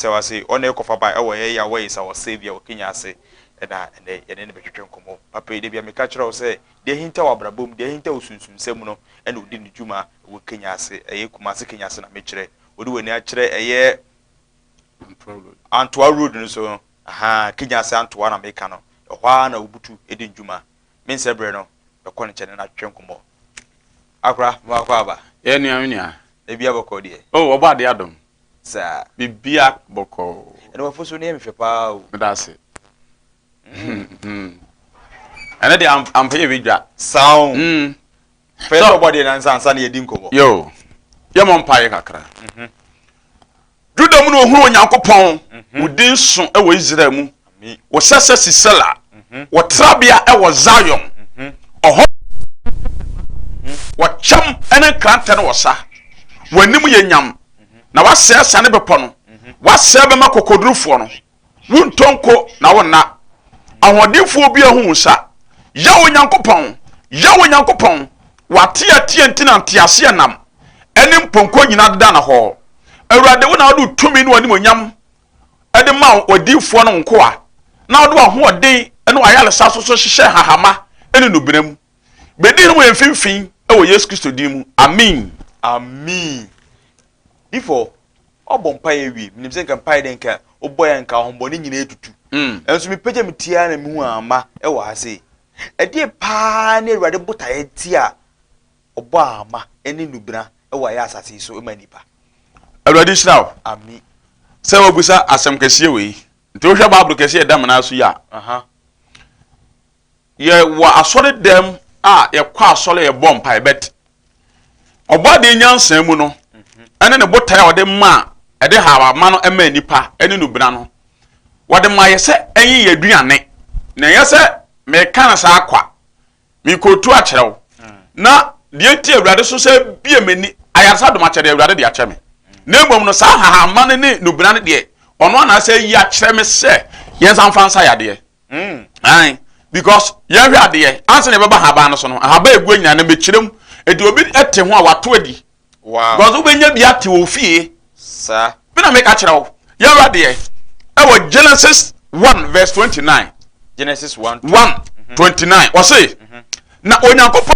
So I say on a coffee by our way is our savior Kenya say and then the vegetarian come up. Papa, they be a catcher say, they hint our brabum, they hint us semuno, and who didn't Juma with Kenya say a Kumasi Kenya Sana Mitre, would do a natural a year Antoine Road so. Aha, Kenya say Antoine Americano, a one or Butu, Edin Juma, Mensa Breno, the Cornish and a Trencomo. Akra, Wakaba, Enya, they be a bocodie. Oh, about the Adam. Sir, Be Biak Boko. and what was your name if you pow? That's it. And then I'm paying with that. Sound. First nobody and Sunny Dinko. Yo, Yamon Pie Kakra. Do the moon who Yankopon, who didn't soon away Zremu, was Sessa Sella, what Trabia was Zion, or what chum and a cranton was, when Nimu Yam. Now what says Sanibapon? What seven Macocodru for? Wun tonko na wona. Awodifo bi ehun sa. Yawo Nyankopon. Wate atienti na ntiase enam. Eni mponko nyina da na ho. Awurade wona odu tumi no anim onyam. Ede ma odifo no nko a. Na odu ahoden ene wayale saso so hihye hahama ene no benam. Bedi no emfimfin e wo Yesu Kristo di mu. Amen. Amen. Before obompa ewi minim se nkampa den ka oboya nka homboni nyina etutu enso mi pagya mitia na mi hu ama e wa ase e die pa na Awurade botaye tia obo ama eni nubra e wa ya asase so e manipa Awurade shiraw ami se obusa asem kese we nti wo hwa Bible kese dam na so ya ye wa asore dem a ye kwa asore ye bompa e bet obade nyansan mu no ene ne botaye ode ma ede hawa ma no ema nipa ene nubra no wode ma yese enyi yaduane na yese me kan sa akwa mi kotu a kyerɛw na de enti Awurade so se bie mani ayarsa do ma kyerɛ Awurade de akyerɛ me na mbom no sa haha ma ne nubra ne de ono na se yi akyerɛ me se yensa mfansa yade ai because ya hwe ade anse ne beba haba no so no haba egu nyina na mekyerem edi obi ete ho a wato adi wow because ubenya bi ate wo fie sa bina make akyerɛw ya hwe ade Genesis 1 verse 29. Genesis 1 29. Or say, na onyankopon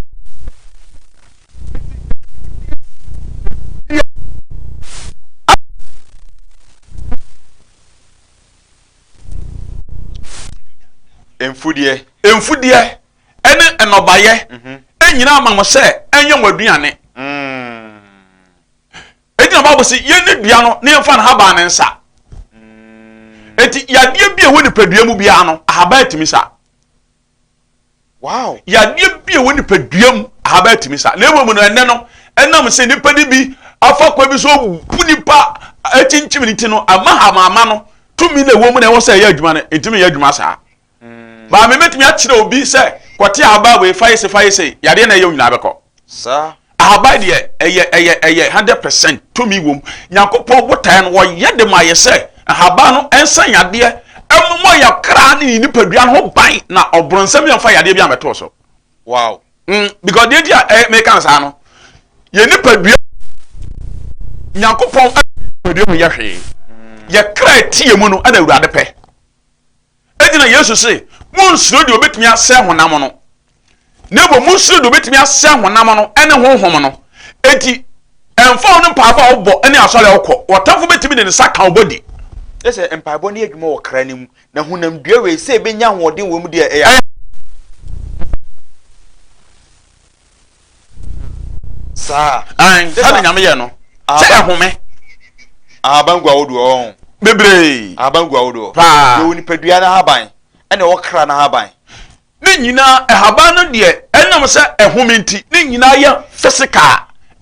emfudie ene enobaye enyina amamo se enye waduane edi na Bible say ye ne dua no ne mfa na haba ne nsa eti yadie bi ewo nipadua mu bia no ahaba atimi sa wow yadie bi ewo nipadua mu ahaba atimi sa na emu no enne no enam se nipa ni bi afa kwa bi so bu nipa atinchim ni ti no ama no tumi na ewo mu na ewo se ya adwuma no entimi ya adwuma sa ba me metimi akire obi se kwete ahaba we faise yade na ye nyina beko sa ahaba de eye 100% tumi wom Nyankopon botae no wo yede ma ye se ahaba no ensan yade emmo ya kra ni nipadua no ban na obronsam yamfa yade bi ameto so wow because they dia make answer no ye nipadua Nyankopon nipadua ye hwe ye kra tie mu no ana Awurade pe edina Yesu se munsuro de obetumi ase honam no nebo munsuro de obetumi ase honam no ene honhom no enti emfa no mpaaba obo ene asole okọ wotafo betumi de ne saka obodi ese mpaabo ne adwuma wo kra ne mu na hunam dua we se benya hoden wo mu de e sa sa nyame ye no se ehome abangwa wodu on bebre abangwa wodu pa yo nipadua na haban ene wo kra na haban ne nyina ehaban no de enam se ehome nti ne nyina ye physical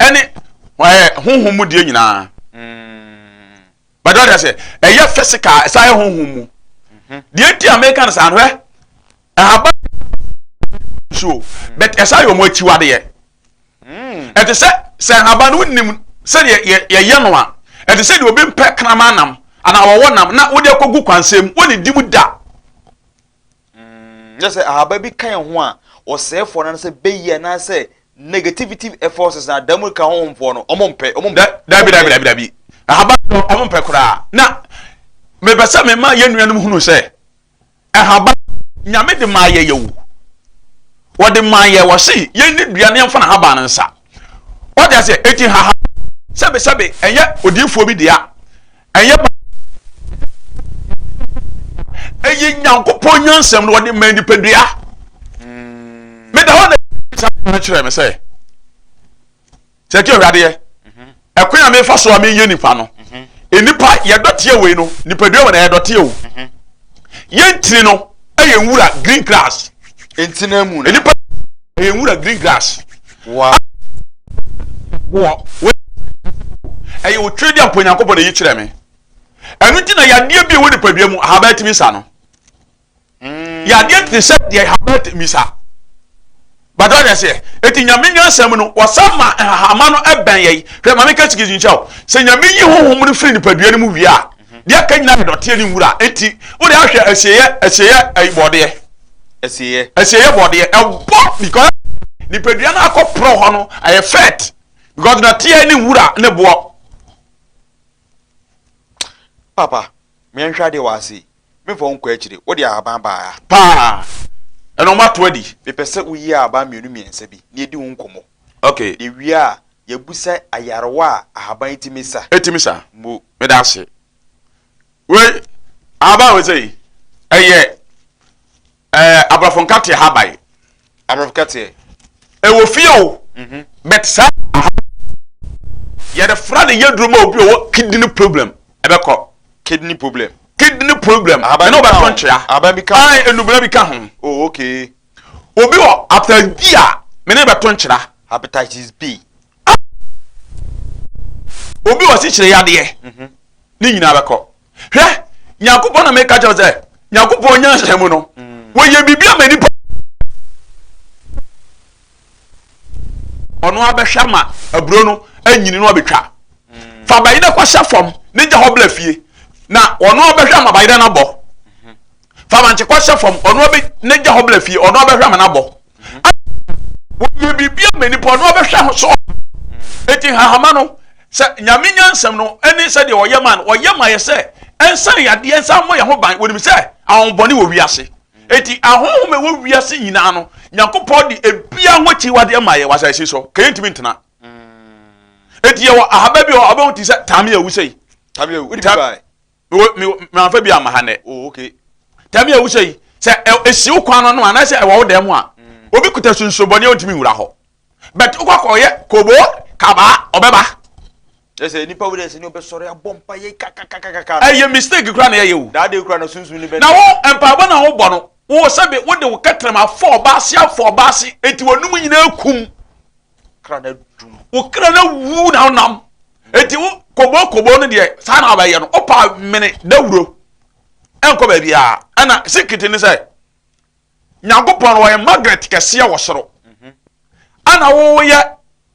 ene honhom mu de nyina but what I say eye physical say honhom mu de enti American san hwe ehaban so but esa yo mo achiwade ye ete se ehaban no nim se ye no a ete se de obi mpe krama nam ana wo nam na wo de kogu kwansem woni dimu da just say ahaba bi kan ho a o se fo na se beyi na se negativity forces na damu ka ho mfo no omompe dabi ahaba omompe kura na pese me ma ye nuanum hunu se ehaba nyame de ma ye yewu wo de ma ye wo se ye ni duane emfa na haba no nsa wo de se eti ha sebe enye odinfo bi dia enye eye nyankopon nyansem no wo de ma nipadua me da ho na kire me se se ki owade ye ekwan me fa so me ye nipa no enipa ye dotie we no nipadua we na ye dotie o ye ntiri no eye nwura green grass entina mu enipa eye nwura green grass wa eye o trade ampo nyankopon na ye kire me enu ti na yade bi we nipadua mu haba timi sa no yade ti se de haba timi sa badwa de se eti nyame nyansam no wasama hama no eben ye hwe mame ka chigi nchao se nyame yi honhom no firi nipadua no mu wi a de aka nyina de dote ni nwura eti wo de ahwe aseye aibode aseye bode ebo because nipadua na akopro ho no aye fet because na tie ni nwura ne bo papa me nhwa de wase me fo nkwa akire wo de aban ba ya pa eno mato adi me pese uyi aba mienu miensa bi ne edi wonkomo okay de wi a yebusa ayarwa ahaban timisa mo me da se we aba we say eye abrafonkate habai abrafokate e wo fie o bet sa ye de fra de yedroma obi o kidney problem ebeko kidney problem no ba tonchia aba bi ka ai enubra bi ka ho oh okay obi o after dia me ne ba tonchira hepatitis B obi o si kire yade ni nyina beko hwe nyankopon na me ka je ze nyankopon nya nhemu no wo ye bibia mani ono abehwa ma aburo no anyini no abetwa fa bayi na kwasha fom ne gya hobla fie na ono abehwa ma bayi na bo fa manche kwasha fom ono ne gya hobla fie ono abehwa ma na bo wo ye bibia mani ono abehwa so eti hahama no se nyame nyansam no eni se de oyema ye se ensan yade ensan mo ye ho ban woni se ahonboni wo wiase eti ahonhome wo wiase nyina no nyankopon di ebia ho chiwade ma ye wasa esi so kayentimi ntena eti ye wo ahaba bi o abon ti se tamia wu sei tamia wu di bai me afa bi amahane oh okay tamia wu sei se esi ukwan no ana se e wo dem a obi kuta sunsoboni ontimi wura ho but ukwakoye kobo kaba obeba ese nipa wo de se ni obesore abompa ye kakakakaka eye mistake kura na ye wu da de kura na sunsun ni be na wo empaba na wo bo no wo sabe wo de wo katrama 4 baasi enti wonum nyina akum kra na dum wo kra na wu na nam enti wo kobo no de sa na abaye no opa mene dawuro enko ba bia ana sikiti ni say nyagopon wo ye magnet kese wo soro ana wo ye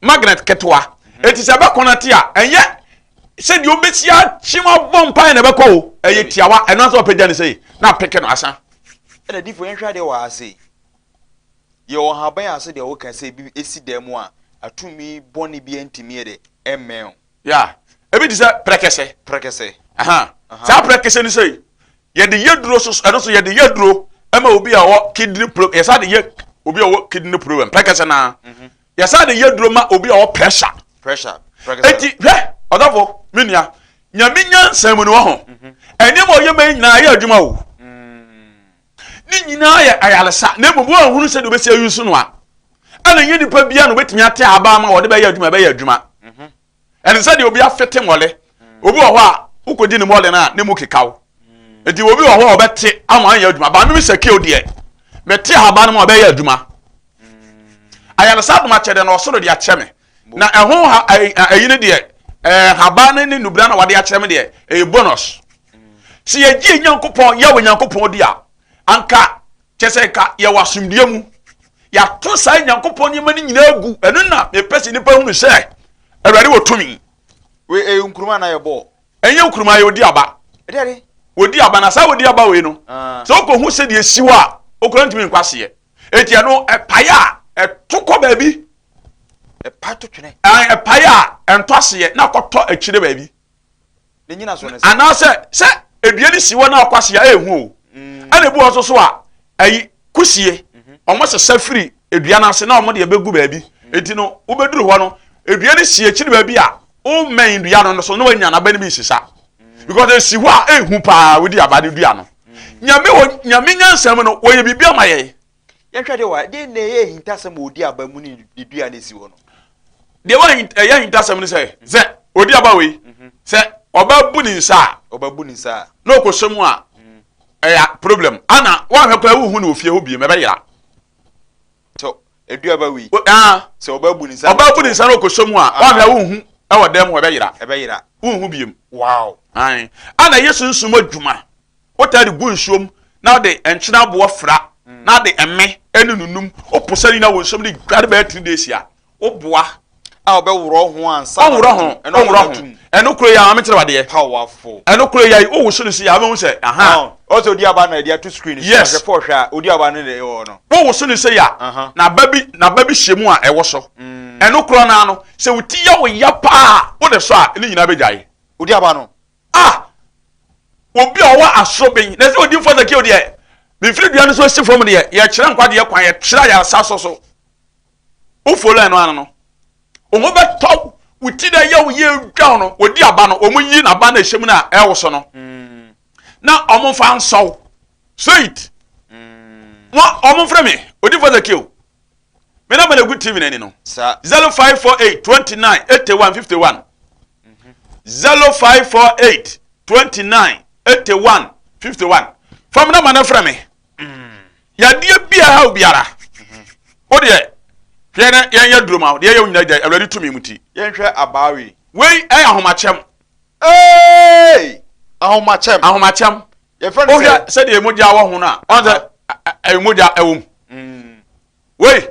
magnet ketwa enti se be konati a enye se di obetia chima bompa na be ko eye tiawa eno so pagya ni say na peke no asa ena difo yenhwa de wa ase ye wo haban ase de wo kan se bi esi dem a atumi boni bi antimi de emel ya ebi di se prekese aha sa prekese ni say ye de yeduro so eno so ye de yeduro ema obi a wo kidney problem ye sa de ye obi a wo kidney problem prekese na ye sa de yeduro ma obi a wo pressure eti hwe odafo minia nyame nyansam no ho enyem oyema nyina ya adwuma wo ni nyina ya ayalesa na ebubu ahunu se de obesi ayusu no a ana nye nipa bia no betimi ate aba ma wo de be ya adwuma ene se de obi afete mole obi wo ho a ukodi ni mole na ne mu kekaw eti obi wo ho obete ama ya adwuma ba no mi seke odie bete aba no ma be ya adwuma ayalesa do ma chede na osoro de acheme na ehun ha ayine de haba ne nubra na wade acheme de bonus si ye gi nyankopon ya wo nyankopon di a anka chese ka ye wasumdie mu ya to sai nyankopon ni mani nyina agu enu na me pesi ni pa hunu se awade wo tumi we nkuruma na ye bo enye nkuruma ye odi aba ede odi aba na sa odi aba we no so ko hu se de siwa okurantimi nkwase ye etia no epaya etoko baabi epato twene epaya entwase ye na koto akire baabi ne nyina so ne ana se edua ni si wo na akwase ya ehu ana ebu oso so a ayi kusie omo se safiri edua na ase na omo de ebegu baabi enti no wo beduru ho no edua ni sie kiri baabi a o man dua no so no wanya na ba ni bi sisa because e si ho a ehu pa wo di abade dua no nyame nyansam no wo ye bibia maye yɛhwɛ de wa de na ye hintasɛm odi aba mu ni dua na si wo no de wa ye hintasɛm ni sɛ odi aba we sɛ oba bu ni nsa na okosɛm a ɛya problem ana wa hwɛ kwa wu hu na ofie ho bie mebe yira to edua ba we sɛ oba bu ni nsa na okosɛm a wa hwɛ wu hu ɛwɔ dem ho ebe yira wu hu biem wow ai ana yesu nsum adwuma wotari gu nsuom na de enkyena bo fra na de emme enu nunum oposani na wonsom de gwade ba 3 days a oboa a obeworo ho ansa ɔworo ho eno kuro ya amekyere wade powerful eno kuro ya wo so no si ya ba hu se aha also odi aba na dia to screen yes for hwa odi aba na de wo no wo so no se ya na babi hyemu a ɛwo so eno kuro na no se wuti ya wo ya pa wo de so a ni nyina begyae odi aba no obi owa asobin na se odi for the kill there me free dua no so si from there ya kyerɛ nkwade ya kwan ya kyerɛ ya saso so o follow eno ano no omo beto wuti da ya wo ye dwa no odi aba no omo yi na aba na hyem na ɛwo so no na omo fa nsaw sweet wa omo frɛ me odi for the kill me na bana good tv nani no 0548 29 81 51 0548 29 81 51 from na mana frɛ me ya die bia ha obiara o de yɛn droma de yɛ nyina de awurade tumi muti yɛn hwɛ abawe wei ɛyɛ ahomachem ahomachem yɛ frɛ no sɛ de emogya wɔ ho na on sɛ emogya ɛwom wei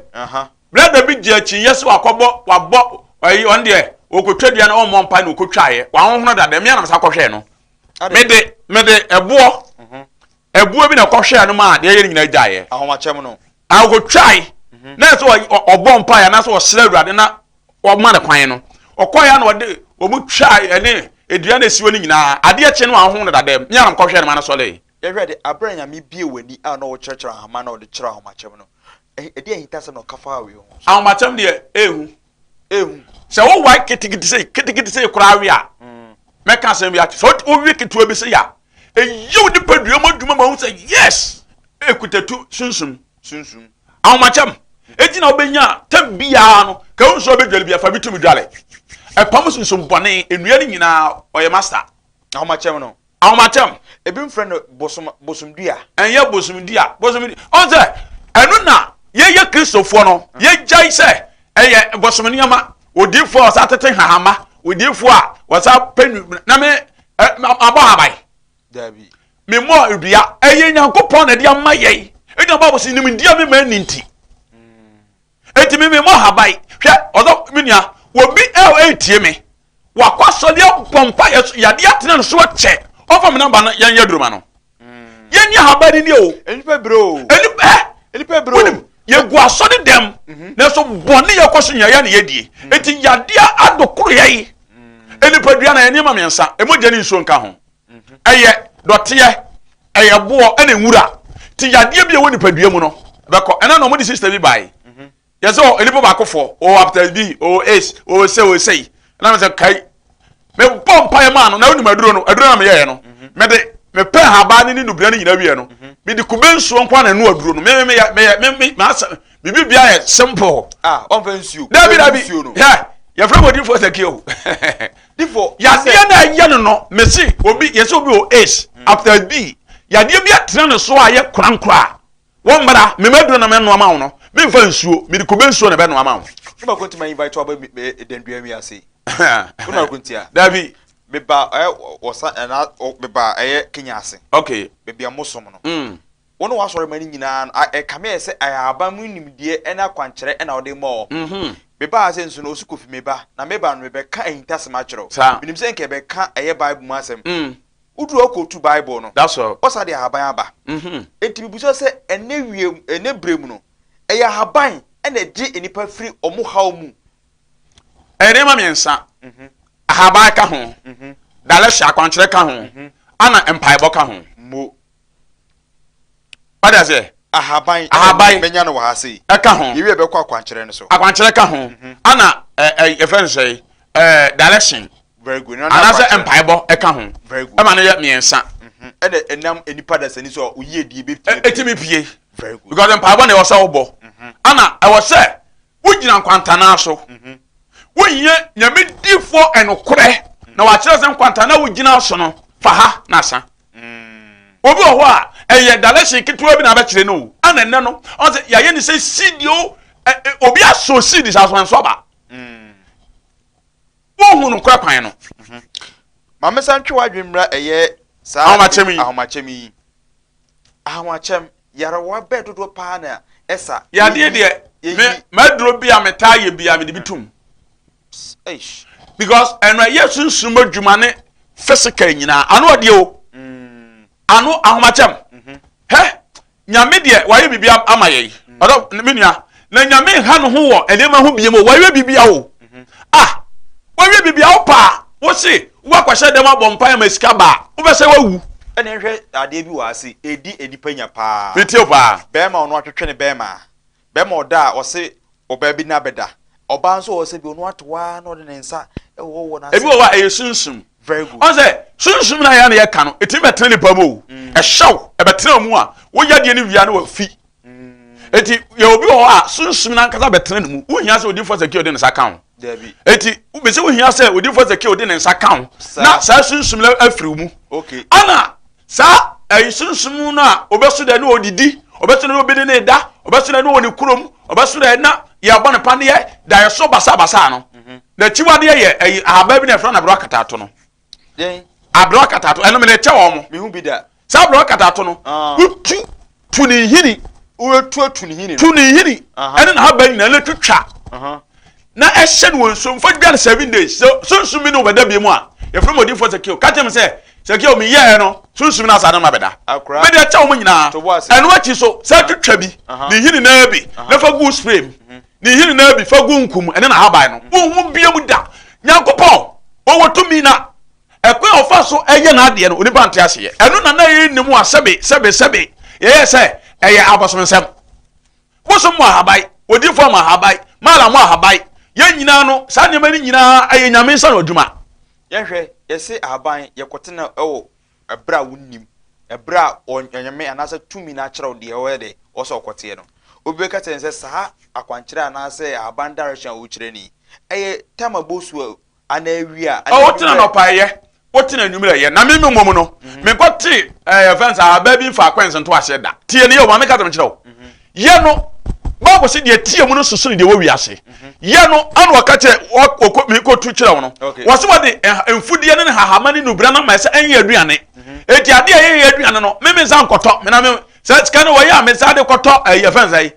brother bi gye akyi yɛ sɛ wabɔ ayi on de okotwa dua na on mɔ mpa na okotwae wa ho da de me na msa kɔhwɛ no mede ɛbuo bi na kɔhwɛ no ma de yɛ nyina gyae ahomachem no okotwae na so obon pa ya na so osra awurade na o ma ne kwan no okoya na ode omu twa ene edua na siwo ni nyina ade a che no aho no dadam nyam kɔhwɛ no ma na so le ye hwɛ de abranya me bie wani a na wo kyerɛkyerɛ ahama na wo de kyerɛ ahomachem no ede ahita sɛ no kafa awe ho ahomachem de ehu sɛ wo wa kitikiti sei kura awe a meka sɛ bi a so wo wi kituo bi se ya eyew ni padua mo dwuma ma hu sɛ yes ekutatu sunsum ahomachem ejina obenya tabia no ka unso obedwale bia fa bitumi dwale epam sunsun bone enua ni nyina oye master ahomachem ebi mfrɛ no bosomdua enye bosomdua onse enu na ye kristofo no ye jai se eye bosomniama odifo osatete hahama odifo a wasa penu na me abohabai dabi me mo edua eye nyankopon na dia maye ejina babo si nim dia me ma ninti eti me mo habai hwe odo minia obi etie me wakwaso dia pompa ya dia tena so che ofa me namba no yan yadruma no yan ya habari ni o enipa bro ye guaso de dem na so boni ye kwaso nya na yedie eti ya dia adokoro ye enipa dua na eni ma mensa emogya ni nso nka ho eye dote eye bo ene nwura ti ya dia bia woni padua mu no beko ena no mo di sister bi bai yes o enipo ba kofo o after b o s o say na me say kai me bompa ye ma no na woni maduro no aduro na me ye no me pe ha ba ni nubira ni nyina wie no me di kubensuo nkwa na no aduro no me bibia ye simple on fa nsuo dabi no ya from odi for sekio difo ya dia na ye no me si obi yes obi o s after b ya dia bia tena no so a ye krankra won mara me maduro na me no ama wo no me fa nsuo me di kubensuo na be no ama wo ba konti ma invite oba dendua Ewiase una kontia dabi me ba wosa na me ba Kenyase okay be bia mosom no wono wasore mani nyina kame se ayaba mu nimdie ena kwankyere ena ode mo me ba ase nso no osukofi me ba na me ba no me be ka ehintasem akyero binim se nke be ka Bible mu asem uduru okotu Bible no that's all osa de haban aba enti bibuso se ene wie ene brem no haban ena di enipa free omu haw mu ene ma miensa haban ka ho dale sha kwankyere ka ho ana empaibo ka ho mo pada se ahaban menya no wa sei eka ho yewe be kwa kwankyere no so akwankyere ka ho ana e friend say direction very good ana se empaibo eka ho very good e ma no ye miensa ede enam enipa da sani so oye die be etimi pie very good because empaibo na e was obo ana e was say wugina nkwantana so wonye nyamedifo enokore na wa kire se nkwantana wugina so no fa ha na sa obi ho a eye direction ketewa bi na ba kire no ana nne no on say ya ye ni say sidio obi aso sidi sa so nso ba wo hu no kra kwan no mama san twa adwemra eye sa ahomachemi yarawa bedodo pa na esa ya de medro bi ametaye bi amede bitum because eno yesunsumo dwumane physical nyina anu ode o anu ahomachem he nyame de waye bibia amaye odo menua na nyame ha no ho wo enema ho biemo waye bibia wo waye bibia wo pa wo se wo akwahye dem abompan masika ba wo be se wawu ene hwe ade bi wa ase edi edipanya pa bitio pa be ma ono atwetwe ne be ma oda o se oba bi na beda oba nso o se bi ono atwa na ode ne nsa wo na ebi wo wa esunsum very good on say sunsum na ya na ye ka no eti betre ne pamo e hyew e betre mu a wo ya de ne wia na wa fi eti ye obi wo a sunsum na nkasa betre ne mu wo hia se odi for secure de ne sa kan Debi eti wo be se wo hia se odi for secure de ne nsa kan na sa sunsum la afiri mu okay ana sa sunsum na obesu de ne odidi obesu na obede ne da obesu na ne woni kurom obesu na na ya bone pa ne ye da ye so basa no na chiwade ye ahaba bi na fra na bro katato no den abro katato eno me ne che wo mo me hu bi da sa abro katato no utu tuni hini utu tuni hini eno na haba nyina le twetwa na ehye no nso mfa dwa 7 days so sumi no beda bi mu a ye from odi for secure ka tem se secure mi ye no sunsumi na sa na beda me de che wo nyina eno achi so sa twetwa bi ni hini na bi na fa gu spray ni hini na bi fa gu nkum ene na haba no wo biam da nyankopon wo wotumi na ekwe ofa so eye na ade no onipa nte ase ye eno na ye nimu asebe ye se eye abosomsem wo so mo ahabai odi fo mo ahabai mala mo ahabai ye nyina no sa nyama ni nyina aye nyame nsa no adwuma ye hwe ye se ahaban ye kotena ewo ebra wonnim ebra onyame anasa tumi na kyerew de ye de wo so kote no obi ka tense sa akwankyere anase ahaban direction wo kyere ni eye tama bosu ana awia o tena no paye o tena nwumre ye na me mom no me kwati fence ahaba bi fa kwense nto ahye da tie ne ye wo me ka tem kyerew ye no Bible say de tie mu no susu de wo wiase ye no anu wakache me ko tu kyerew no wo se wode emfudie ne hahama ne nubra na ma se enye aduane eti ade ye aduane no me za nkoto me na me sa tika no wo ya me sa de koto fence ai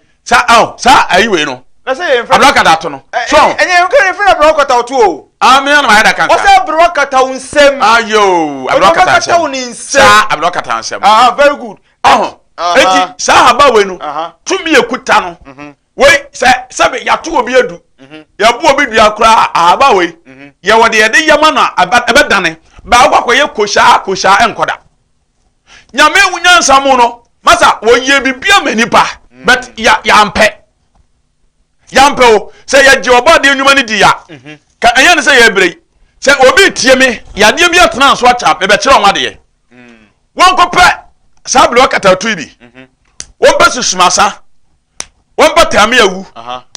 sa ayi we no na say ye abroka da to no so enye nka re fira abroka ta to o me na ma da kanka o say abroka ta unsem ayo abroka ta unsem sa abroka ta unsem very good eti sa haba we no tumi ekuta no we se be ya to obi edu ya bu obi dua kura ahaba we ye wode ye de yama na ebedane ba akwakoye kosha enkoda nyame wunyansa mu no masa wo ye bibia manipa but ya ampe o se ye je oba de nyuma ni di ya ka anya ne se ye brei se obi tie me ya de bi atena so acha me be kire onwa de ye won kope sablo katatu bi won pa susumasa won pa tame awu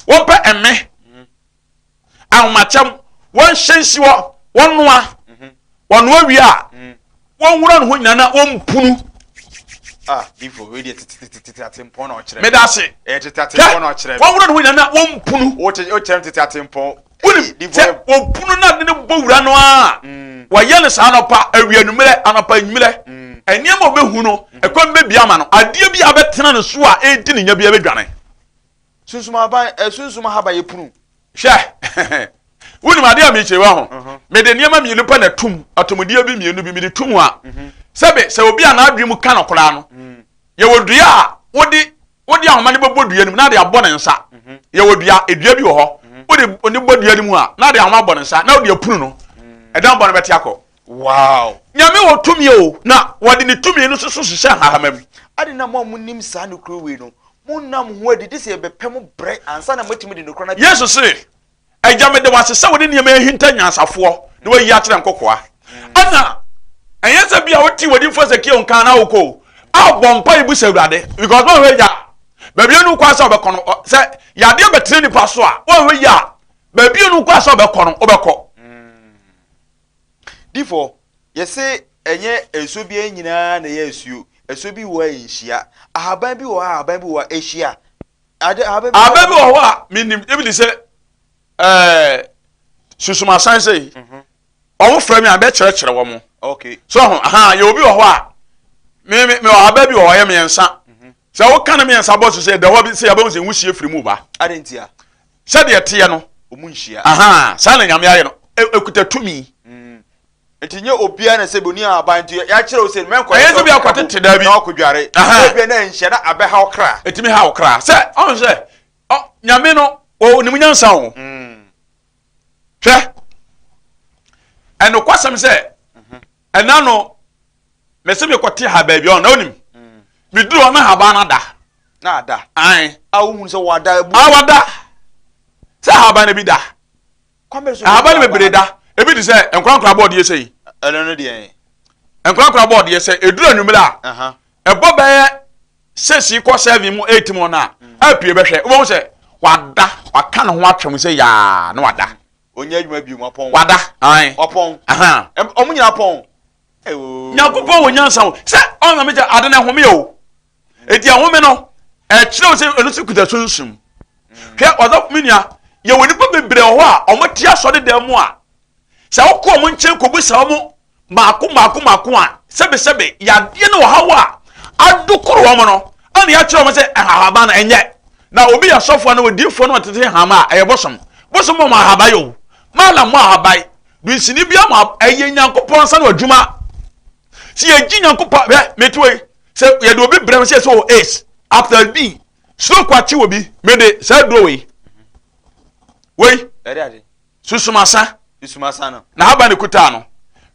won pa emme ahomachem won hyensi won noa won noa wi a won wura no ho nyina na won punu before we dey titiatempo na okire me da se titiatempo na okire won wura no ho nyina na won punu o kire titiatempo won punu na de bo wura no a wa ye ne sa no pa awianumere anapa nwumere eniamo behu no ekwam be bia ma no ade bia betena no so a edi ne nya bia bedwane sunsuma haba ye punu hwe woni ma de am ichewa ho me de niam mi lupa na tum atomodie bi mienu bi mi de tum a sebe se obi ana adwemu ka no kora no ye wodua a wodi ahoma ne bobodua nim na de abɔ ne nsa ye wodua edua bi wo ho wodi oni bodua nim a na de ahoma abɔ ne nsa na wodi apunu no edan bɔ ne beti akɔ Wow. Nyame wo tumi o na wode ne tumi no so hye hahamam. Ade na mo nim saa no kro we no. Mo nam ho adi se be pem bre ansa na matimi de no kro na. Yesu se agya me de wase se wode niam ahinta nyansafo ne wayi a kire nkokoa. Ana enye bia woti wodi fo seki on kan na woko. Abompa ibu se Awurade because mo hweja. Ba bia nu kwa se obekono se yade betre ni paso a wo hweja. Ba bia nu kwa se obekono obekọ. Difo yese enye esu bi nyina na ye esuo. Esu bi wo enhia. Ahaban bi wo ahaban bi wo ehia. Ahaban bi wo a minim ebi se susuma san sei. Owo fra mi abe kire wo mo. Okay. So ye obi wo a me ahaban bi wo ye me nsa. Se wo kan me nsa boss say da wo bi say abon say wuhie firi mu ba. Adentia. Se de tie no omu nhia. Sa na nyame aye no ekuta tumi. Ntinye obia na se boni abantu ya kire o se menko ye so bi akwatete da bi na akodware obia na nhia na abe ha okra etimi ha okra se on se nyame no o nimu nyansa ho hwe eno kwasem se ena no mese me kwete ha ba bi on na onim mi duro na ha ba na da na da ai awun se wada bu awada se ha ba na bi da kwameso ha ba na be da ebi di se enkwankwa board ye sei eno no de enkwankwa board ye sei eduro anumla ebo be sesi ko 7 mu 8 mu na apie behwe wo se wada waka na ho atwem se ya na wada onya adwuma bi mu apon wada ai opon omunyina apon nyakopon wonyansa wo se on na meja ade na home o edi ahome no kire wo se enu se kuta sunsum hwe ozo minia ye woni pa bebre ho a omote asode da mu a se wokọ mo nche kobusa mo maako a sebe ya de no hawa adukoro wo mo no ani ya kire mo se ahaba na enye na obi ya sofo na odifo na tete hama a bosom mo ahaba yo mala mo ahaba du sini bia mo eye nyankopon sa na adwuma si ye gi nyankopon be metwe se ye do obi brem se so ace after b so kwachi obi me de sa do we ade susumasa no na haba ne kuta no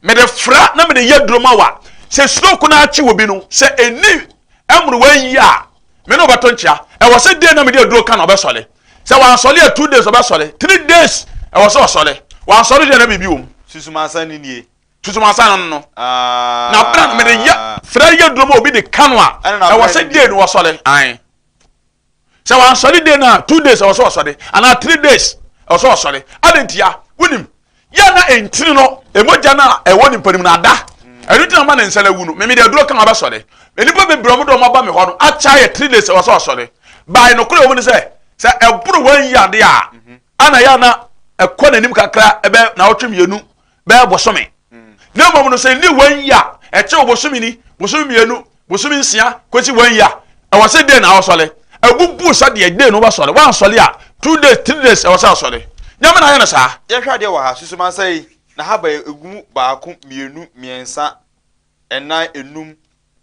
me de fra na me de yedroma wa se stroke na achi obi no se eni emru wan ya me no batonchia e wo se de na me de dro ka na obesole se wan sole 2 days obesole 3 days e wo se osole wan sole de na bibi wo susumasa ni nie susumasa no na bra me de ya fra yedroma obi de kanwa e wo se de no osole ai se wan sole de na 2 days e wo se osole ana 3 days e wo se osole adentia wonim ya na entiri no emoja na ewo ni panim na ada eruti na ma na nsala wu no me de aduro kan abasode enipa bebre omo do ma ba me ho no acha ye 3 days wo so osode bai no kure wo ni se eburu wan ya de a ana ya na ekọ na nim kakra ebe na otwem yenu be bosome na mom no se ni wan ya eche obosome ni bosome yenu bosome nsia kwesi wan ya e wo se de na osole ebubu sa de de no ba sole wan sole a 2 days 3 days e wo so osole nyama na ya na sa ye hwa de wa ha susuma sai na haba egum baako mienu miensa ena enum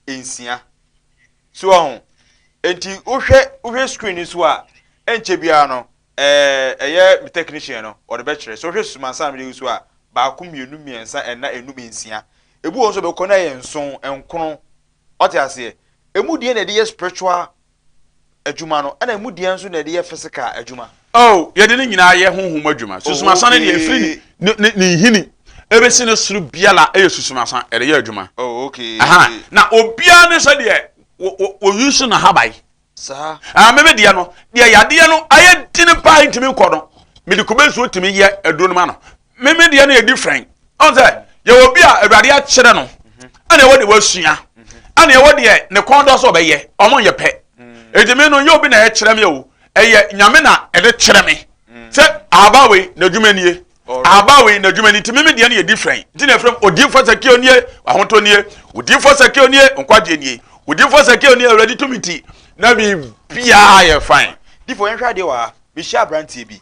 ensia so ho enti ohwe screen so a enche bia no eye technician no or the bachelor so ohwe susuma sai me so a baako mienu miensa ena enum ensia ebu won so be kona ye nson enkono ote ase emu die na de spiritual adwuma no ana emu die nso na de physical adwuma. Oh, ye de nyina ye honhom adwuma susuma san de efiri ni hini ebesi ne suru biala eye susuma san ere ye adwuma. Oh, okay. Na obia ne so de o yusu na habai sa meme de no de yade no aye tini pa ntimi kọ no me de kobensu otimi ye aduro no ma no meme de no ye different on say ye obi a awade a kire no ana ye wo de wasua ana ye wo de ne kondo so be ye omo ye pe ejime no ye obi na ye kire me o eye nyame na ede kire me se abawe na dwumanie abawe na dwumani timeme de no ye different ti na frem odifo sake onie ahonto nie odifo sake onie nkwaje nie odifo sake onie ready to meet na bi bia ye fine difo en hwa de wa bi sha brantie bi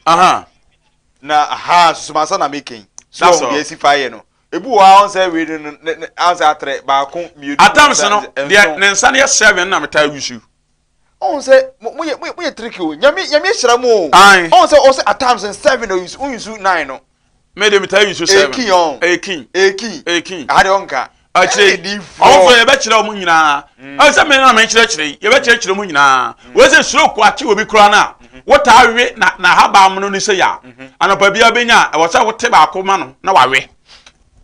na susumasa na making so ye si fire no ebu wa on say we no answer atre ba ko miu atams no de ne nsa ne 7 na meta wisu on say mo ye tricky o nyame hira mo on say atams 7 no use 9 no me dem tell you so seven Ekin ade onka achire awon fo ye be kire omo nyina asa me na me kire ye be kire omo nyina we se suro ko achi obi kura na wota awe na haba amno ni se ya anopa bia benya e wo se wote ba ko ma no na wawe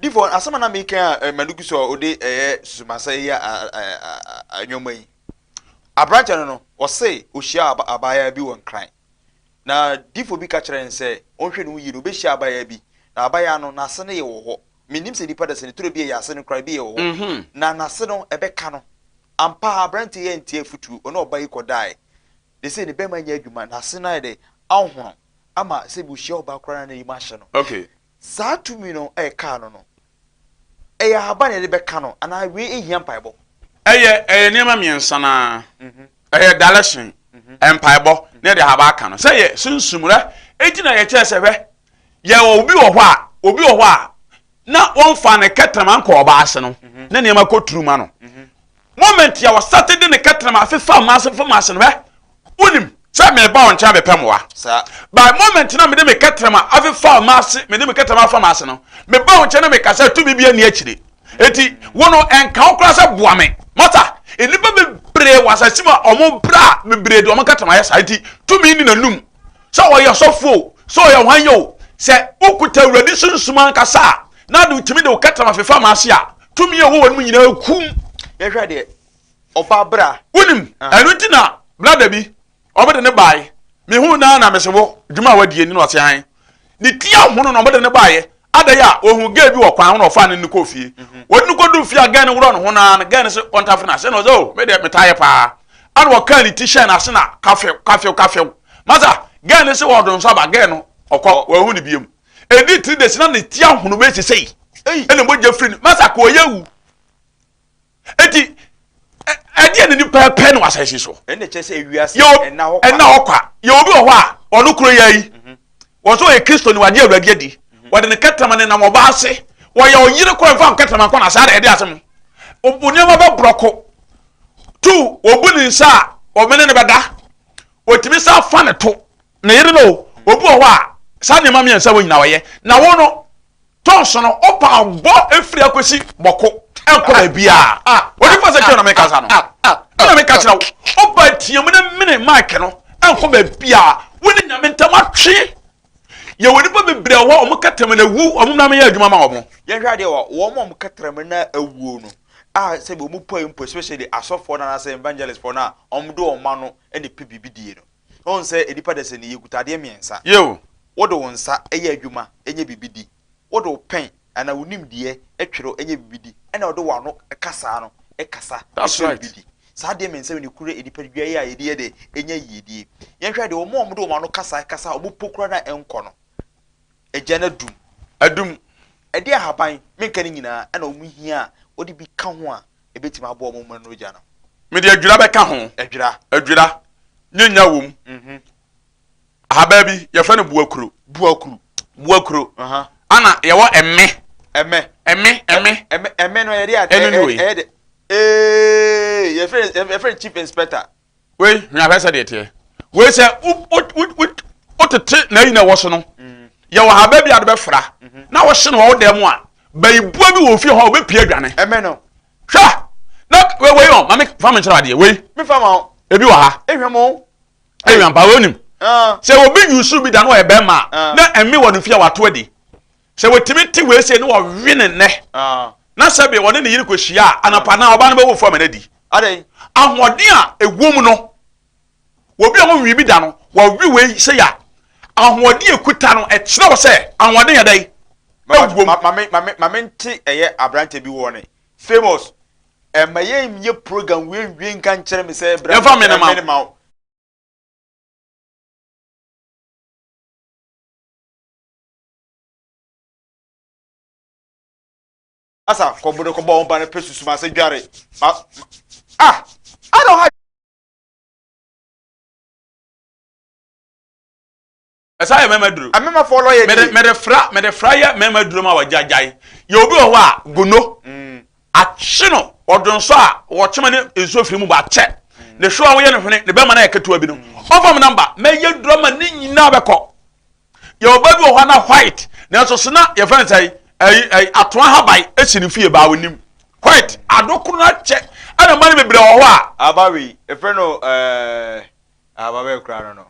difo asama na me kan manugu so ode sumasa ya anyoma yi abrancha no o se o hia abaya bi won kran na difo bi ka kire nse onhwe no yi no be hia abaya bi na abaya no na se ne ye wo ho minim se dipa da se ne turo bi ya se ne kra bi ye wo na na se no ebe ka no ampa abrancha ye ntie futu ono obayi kodai de se ne be manya adwuma na se na de ahoro ama se bu hia oba kra na yima hye no okay sa tumi no ka no no eya haba ne de be ka no ana we ehia mpaebo eye niam miensa na eye daleshin mpaebo ne de haba ka no se ye sunsumura etina ye kye se hwe ye obi wo ho a na won fa ne ketrama nko oba ase no na niam akoturuma no moment ya wa Saturday ne ketrama afifa maase no unim se me ba on cha be pemwa sa by moment na me de me ketrama afifa maase me de me ketrama afa maase no me ba on cha na me kasa tu bibia ni akire eti wono enka okra se boa me mata enipa be bre wasasima omo bra me bre de omo ketrama ya sa eti tu mi ni nanum so wo ye sofo so ye hwanyo se ukuta uradi sunsuma kasa na do timi de ketrama afifa maase a tu mi ye wo wonu nyina kum ye hwa de oba bra unim enu tina brother bi obede ne bae me hu na me sebo djuma wadie ni no ose han ni tia hono no obede ne bae adaya ohun ga bi wo kwan no fa ne ko fie wonu ko du fie aga ne woro no ho na ga ne se ontafe na se no zo me de metaye pa anu wo kan ni t-shirt na se na kafe maza ga ne se wo don so ba ga no okọ wo hu ni biem edi 3 days na ne tia hono be sesei ene mo je free maza ko yewu eti edi ene ni pepe no asase so ene che se Ewiase Nna Ho Kwa ye obi ho a onu kuro yayi wo so ye Kristo ni wade awurade adi wade ne ketrama ne na mo ba ase wo ye oyire ko fa ketrama ko na sa da edi asem obuniama ba broko tu obu ni nsa o mene ne beda otimi sa fa ne to na yire no obi ho a sa ne ma me nsa wo nyina wo ye na wo no tonso no opa bo efiri akosi boko enko bia odi fa se na me kasa no na me kasa opa tiam na mene mic no enko bia woni nyame ntama twe ye woni pa bebre ho o mkatam na wu o na me ya adwuma ma o ye hwa de wo mo mkatam na awuo no se be mu po especially asofo na say evangelist for na omdo o ma no ene pebibidie no on say edipa de se ne yekutade miensa yo wodo wonsa eye adwuma enye bibidi wodo pen ana wonim de etwero enye bibidi ena wodo wano kasa no kasa that's right bibidi sa de mensa we ne kure edipa dua ye a ye de enye yidie ye hwa de wo mo omdo wano kasa obo pokura na enko no ejana adum ede ahaban menka ni nyina ana omu hia odi bi ka ho a ebetima abo omo mu no gya no me de adwira be ka ho adwira nyanya wom ahaba bi ye fa ne buakuru ana ye wo emme no ye de ye friend chief inspector we nya pesa de tie we se otete na yi na wo so no ye wo haba bi ade be fra na wo hye no wo dem a bai bua bi wo fi ho be pie adwane emme no hwa na we on mama fa me chira ade we me fa ma ebi wa ha ehwemo pa wonim se wo bi yusu bi da no e be ma na emme wo no fi a wato adi se wo timiti we se no wo wene ne na sabe wo ne yiri ko hia anapa na oba no be wo fo ma na di ade ahoden a egwom no wo bi a wo wi bi da no wo wi we se ya ahoden ekuta no e kire wo se ahoden ya dai mama nti eye abrante bi wo ne famous emaye ye program we nka nkere me se bra minimum asa kobodo ko bo ba na pesusu ma se dware I don't have esa ye memaduru amema follow ye me de fra ya memaduru ma wajajai ye obi ho a gono achi no odonso a wo chema ne ezofiri mu ba che ne hwo a wo ye ne hwene ne be ma na yeketo abi no ofam number me ye drama ni nyina be ko ye oba bi ho na white na so sena ye fan say ato ahaban esi ne fie ba wonim white adokuru na che ana mani bebre wo ho a abawi e friend no abawe kra no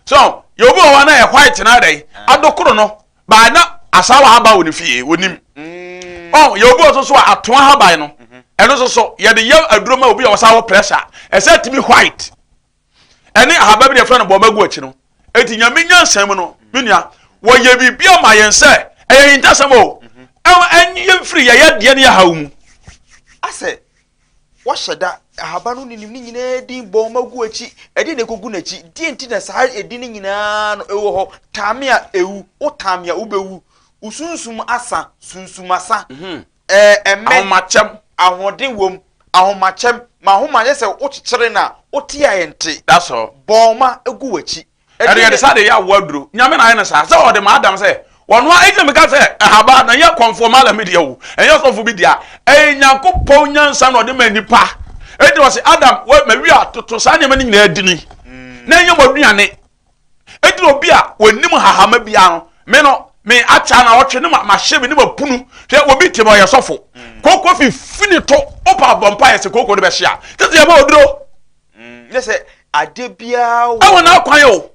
so you obi wo na ye white na dai adokuru no ba na asawa haba wo ne fie wonim oh you obi so ato ahaban no eno so ye de ye aduroma obi a wo sawo pressure e say timi white ene ahaba bi de friend no bo magu achi no eti nyame nyansam no menua wo ye bibia ma yen se eye ntasam o enye free ye de ne ya hawo mu ase wo hyeda ahaba no ninim ni nyina din bo magu achi edi ne kogu na achi di enti na sa edi ni nyina no ewo ho tamia ewu o tamia ubewu usunsum asa sunsumasa ahomachem ahoden wom ahomachem ma homa ye se wo kyekyere na wo tia yente that's all boma egu wachi edi de sa de ya waduro nyame na ye na sa se o de ma adam se wono a ejina me ka se ahaba na ye conform ala media wo enye so fu bi dia nyankopon nyansa na o de ma nipa edi wo se adam we ma wi atoto sa nyame ni nyina adini na enye moduane edi obi a wonim hahama bia no me acha na wotwe ne ma hye ne ma punu te obi te ma ye sofo koko fini to opa bompa ye se koko de be hia tete ye ma oduro ne se ade bia wo awo na kwan yo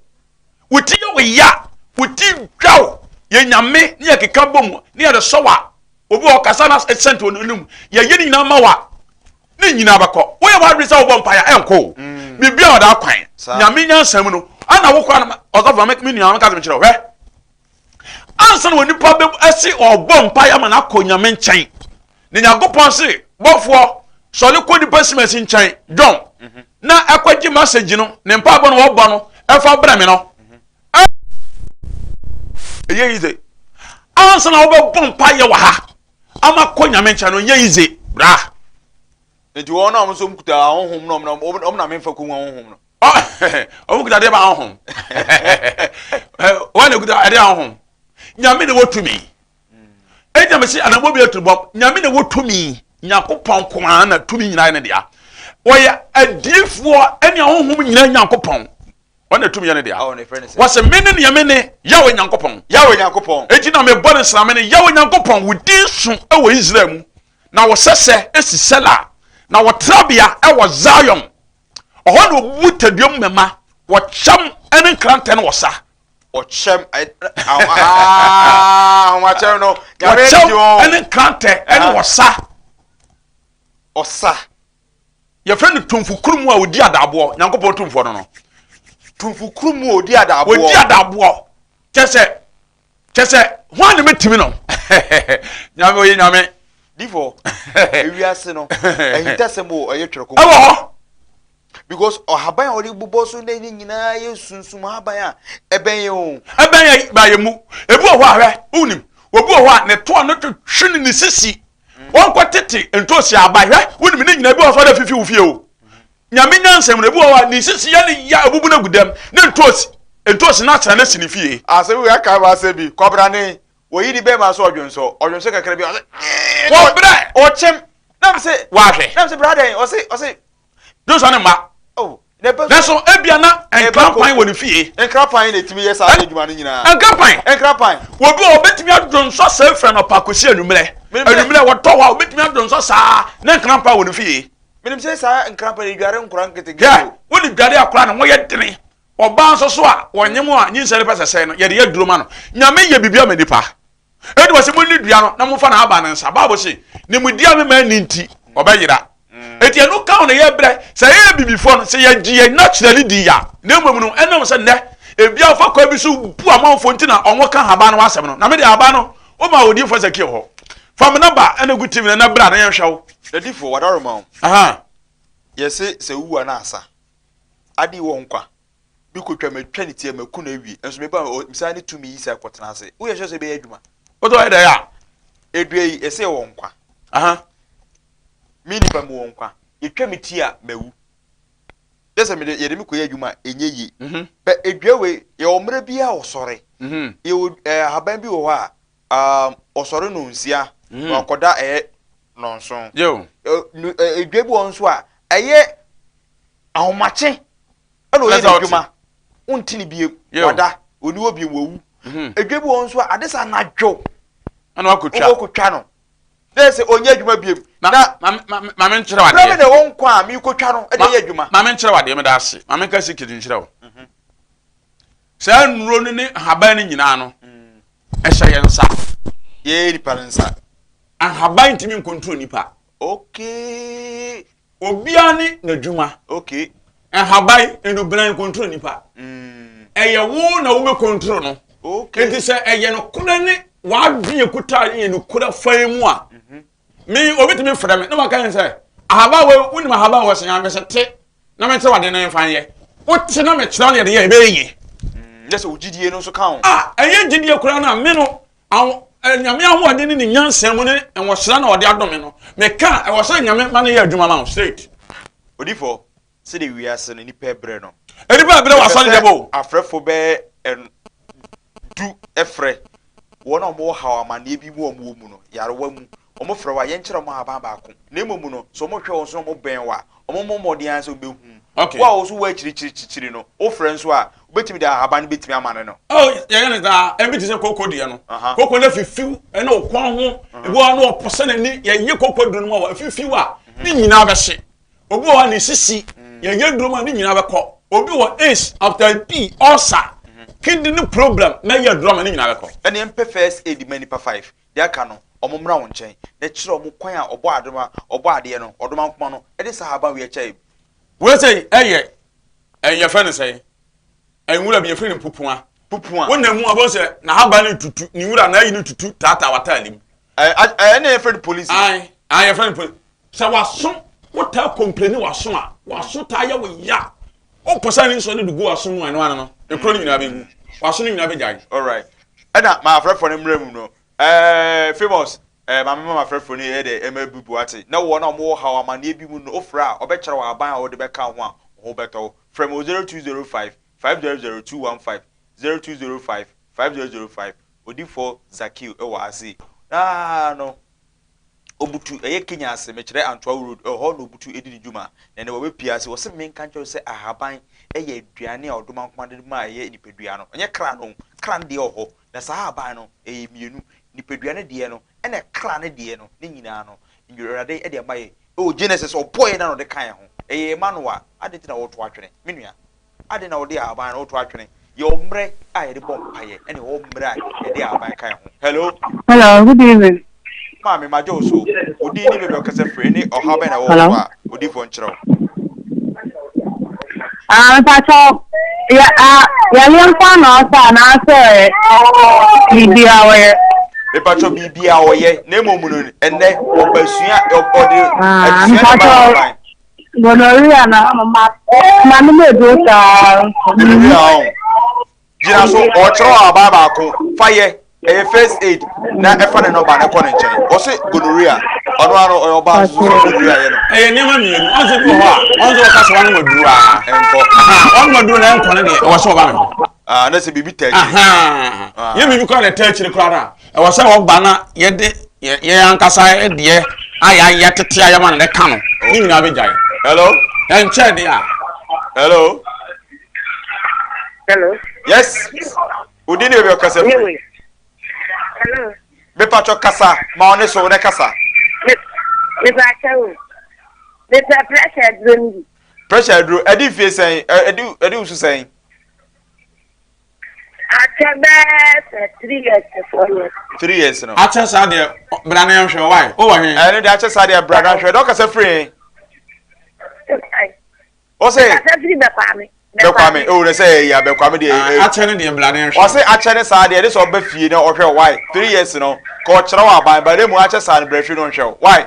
wuti ye we ya wuti dwaw ye nyame ne ye keka bom ne ye de sowa obi o kasa na sent onum ye ye nyina ma wa ne nyina bakọ wo ye wa adwisa wo bompa ya enko bibia o da kwan nyame nyansam no ana wo kwa na ozofa make me nua ka se me kire hwe ansan woni pa be asi obom pa ya mana akonyame nkyɛn ne nyagopon se bofo sole kodi pesimesi nkyɛn don na akwaji message no ne mpa bo no wo bɔ no ɛfa bra me no yize ansan wo be bom pa ya wa ha ama konyame nkyɛn no yize bra nti wo na mo so mkuta honhom no na me mfa ko honhom no o mkuta de ba honhom wa ne kuta de honhom nyame ne wotumi eja me si anabo bi etubo nyame ne wotumi nyakopon kwa na tumi nyina ne dia oya adifo ene honhom nyina nyakopon wana tumi ne dia wase mene ne nyame ne yawe nyakopon eji na me bone srame ne yawe nyakopon wudi su ewo Israel mu na wo sese esisela na wo trabia ewo Zion oho no butaduam mema wo cham ene krante ne wo sa ochem wachem no ene krante ene wosa osa ye friend tumfukurumu a odi adabo nyankopon tumfo no tumfukurumu odi adabo kese hwan ne metimi no nyame oye nyame difo ewiase no ehitasemo eyetwereko ewo because ohaban ori bubo so na nyina yesunsum haban a ebenye ba ye mu ebu oho ahwe unim obu oho a ne to no twhwe ne sisi won kwatete entosi abahwe unim ne nyina ebu oso da fifi ufie o nyame nyansem ne ebu oho a ne sisi ya ne ya ebubu na gudam ne entosi na tana sini fie ase we aka ba se bi kobra ne oyi di be ma so odwonso kakra bi kobra ochem na se wahwe na se brother ose Those are ma. Oh, so ebiana enkrapan woni fie. Enkrapan na timi yesa adwuma no nyina. Enkrapan. Wo bi obetimi adonso sa fra no pakosi anumre. Anumre wo to wa obetimi adonso sa na enkrapan woni fie. Menim se sa enkrapan edware nkura nkete ge. Yeah, woni dware akura na wo ye dene. Oba nso so a wonyem a nyinsere pese no ye de yaduroma no. Nyame ye bibia manipa. Edi wase mo ni dua no na mo fa na aba ne nsa. Babo se ne mudia me ma ni nti obeyira. Eti anu ka na ye bre se ye bibifo no se ye gie naturally di ya na mmom no enam se ne ebia fa kwa bi so bu amanfo nti na onwo ka haba no asem no na me de haba no o ma odi fo seke ho fam na ba ena gutim na bra na ye hwewo the difo wadaroma aha yese se wuwa na asa adi wo nkwa bi ko twamatwa ne tie maku na wi enso me ba misani tumi yi se kwotena ase wo ye hwe se be adwuma o to eda ya edue ese wo nkwa aha mini ba mu wonkwa etwa metia mawu yesa me ye de me koya adwuma enye yi be edwawe ye omre bia osore ye haban bi wo ha osore no nsia akoda nonson yo edwa bi wonso a eye ahomache ana oye adwuma untini bie wada oni obi wowu edwebu won so adesa na dwo ana wakotwa no na se onye adwuma biem na mame nkyerɛ wade na me won kwa mi kotwa no e de adwuma mame nkyerɛ wade me da ase mame ka sikiri nkyerɛ wo saa nuro ne haban ne nyinaa no ɛhyɛ yɛn nsa ye nipa nsa haban ntimi nkontrol nipa okay obia ne n'adwuma okay haban enubran nkontrol nipa ɛyɛ wo na wo me control no okay enti sɛ ɛyɛ no kona ne wadwe kuta yɛ no kura fan mu a me obetimi frɛ me na maka sɛ ahaba wo wonim ahaba wo senya me sɛ te na me nkyerɛ wade no mfa yɛ wote na me kyerɛ no yɛ de yɛ ɛbɛyɛ yes ogidie no so ka ho ɛyɛ gidie kura na me no nyame ahoɔden ne nyansa mu ne ɛwɔhyira na ɔde adome no meka ɛwɔhyira nyame ma no yɛ adwuma ma straight odifo se de wiase no nipa ebre no nipa ebre wa sɔre debo afrefo be du efre wona mo hawa ma na ebi mu omo mu no yarewa mu omo frɛ wa yɛnkyerɛ mo aba baako na emu no so mo hwɛ wo so mo bɛn wa omo mo mɔden anso behu wa wo so wa kyirikyirikyiri no o frɛ nso a obetimi da aba no betimi amane no yɛyɛ ne da ebi te sɛ koko die no koko na fifiw ɛna okwan ho ebi wa no opɔsɛ n'ani yɛyɛ koko duro no ma wa fifiw a ne nyinaa bɛhye obi wa ne sisi yɛyɛ duro ma ne nyinaa bɛkɔ obi wa ace after p ulcer kidney problem na yɛ duro ma ne nyinaa bɛkɔ ɛne mpe first aid manipa 5 de aka no omomra wo nkyɛn na kyerɛ omo kwan a ɔbɔ adoma ɔbɔ ade no ɔdoma nkoma no ɛde sahaba we kyɛe we say ɛyɛ fɛ ne sɛ ɛnwura bi yɛfrɛ ne pupua wona mu abo sɛ na haba ne tutu ne wura na ayi ne tutu tata wata alim ɛne yɛfrɛ ne police yɛfrɛ ne police sɛ waso wota complain waso a waso ta yɛ wo ya o posa ne nso ne dugu waso mu ano ano no e kro ne nyina bɛhu waso ne nyina bɛgyae all right ɛna ma afrɛfo ne mmerɛ mu no famous mama frɛfo ne yɛ de emabubu ate na wo na mo hawa ma ne bi mu no ofra obɛkyerɛ wa aban a wo de bɛka ho a ho bɛtɔ from 0205 500215 0205 5005 odifo Zakil Ewiase no obutu Kenya ase me kyerɛ Antwa road ho no obutu edi djuma na ne wo bepia ase wo se me nka kyerɛ se ahaban aduane a odoma nkoma de ma nipadua no enye kra no kran de ho na sahaban no mienu nipadua de no ene kra ne de no ne nyina no ndwurade de ma Genesis boy na no de kan ho manual ade tina wo to atwene menua ade na wo de ahaban wo to atwene ye omre a ye de bom paye ene wo omre a ye de ahaban kan ho hello good evening Mami majo so odi ni bebe okase free ni ohaben na wo kwa odi fo nkyerɛ pacho ya lempa na osa na se bibia we me pacho bibia oye na emomu no enne obasua odi adusua ba gonorrhea na mama no me do ta gonorrhea jira so o kyerɛ aba baako faye first aid na efa ne no ba na kɔ ne nkyɛn o se gonorrhea ono oba so gonorrhea ye no nema mienu onse bi ho a onse o kasa wa no maduru a enko on maduru na enko ne de wo se oba me na se bibi tachi ye bibi ko na tachi kra na e wo se wo ba na ye de ye ankasa de aya tete aya ma na ka no ni nyina be jai hello en che de a hello yes udini be okase free hello me pacho kasa ma one so ne kasa me pacho me pressure dro edi fie sen edi usu sen achebe 3 years 4 years 3 years no acha sa de brana yan hwe why o wa hwe ene de acha sa de brana hwe do kasa free o say kasa free be pa me bekwame o ne say ya bekwame de acha ne de brana yan hwe o say acha ne sa de de so ba fie na o hwe why 3 years no ko kyerɛ wa ban ba de mu acha sa de brahwe no hwe why